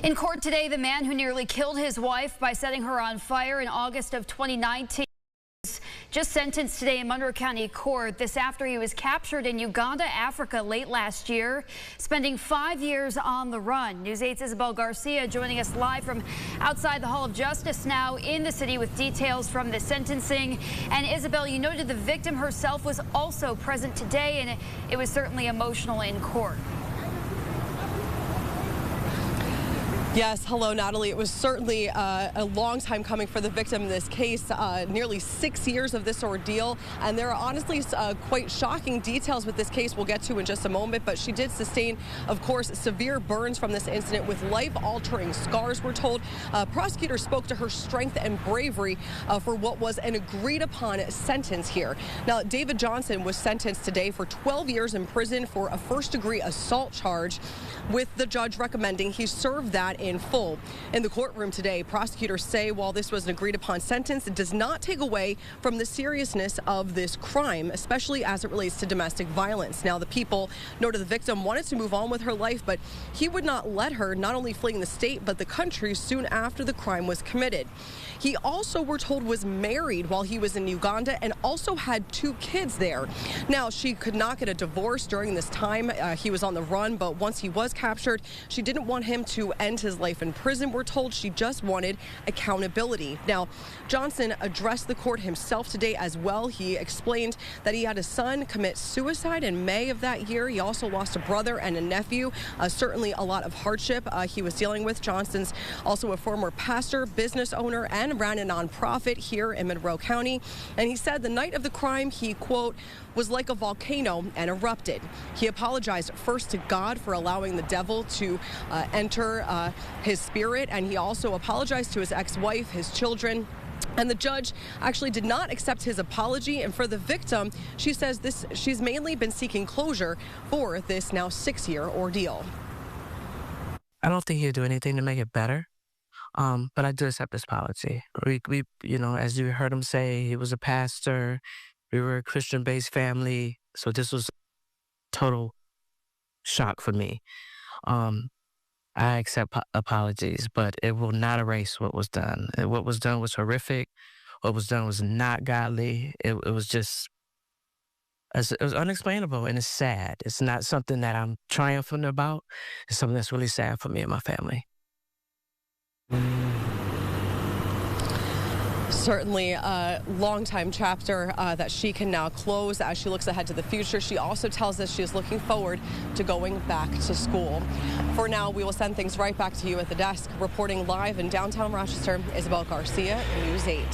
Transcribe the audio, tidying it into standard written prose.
In court today, the man who nearly killed his wife by setting her on fire in August of 2019 was just sentenced today in Monroe County Court. This after he was captured in Uganda, Africa late last year, spending 5 years on the run. News 8's Isabel Garcia joining us live from outside the Hall of Justice now in the city with details from the sentencing. And Isabel, you noted the victim herself was also present today, and it was certainly emotional in court. Yes, hello, Natalie. It was certainly a long time coming for the victim in this case, nearly 6 years of this ordeal. And there are honestly quite shocking details with this case we'll get to in just a moment. But she did sustain, of course, severe burns from this incident with life-altering scars, we're told. Prosecutors spoke to her strength and bravery for what was an agreed-upon sentence here. Now, David Johnson was sentenced today for 12 years in prison for a first-degree assault charge, with the judge recommending he serve that in full. In the courtroom today, prosecutors say while this was an agreed-upon sentence, it does not take away from the seriousness of this crime, especially as it relates to domestic violence. Now, the people noted the victim wanted to move on with her life, but he would not let her, not only fleeing the state, but the country soon after the crime was committed. He also, we're told, was married while he was in Uganda and also had 2 kids there. Now, she could not get a divorce during this time. He was on the run, but once he was captured, she didn't want him to end his life in prison. We're told she just wanted accountability. Now, Johnson addressed the court himself today as well. He explained that he had a son commit suicide in May of that year. He also lost a brother and a nephew. Certainly a lot of hardship he was dealing with. Johnson's also a former pastor, business owner, and ran a nonprofit here in Monroe County. And he said the night of the crime, he, quote, was like a volcano and erupted. He apologized first to God for allowing the devil to enter his spirit, and he also apologized to his ex-wife, his children. And the judge actually did not accept his apology. And for the victim, she says she's mainly been seeking closure for this now 6-year ordeal. I don't think he'll do anything to make it better. But I do accept his apology. We, you know, as you heard him say, he was a pastor. We were a Christian-based family, so this was total shock for me. I accept apologies, but it will not erase what was done. What was done was horrific. What was done was not godly. It was just, it was unexplainable, and it's sad. It's not something that I'm triumphant about. It's something that's really sad for me and my family. Certainly a long-time chapter that she can now close as she looks ahead to the future. She also tells us she is looking forward to going back to school. For now, we will send things right back to you at the desk. Reporting live in downtown Rochester, Isabel Garcia, News 8.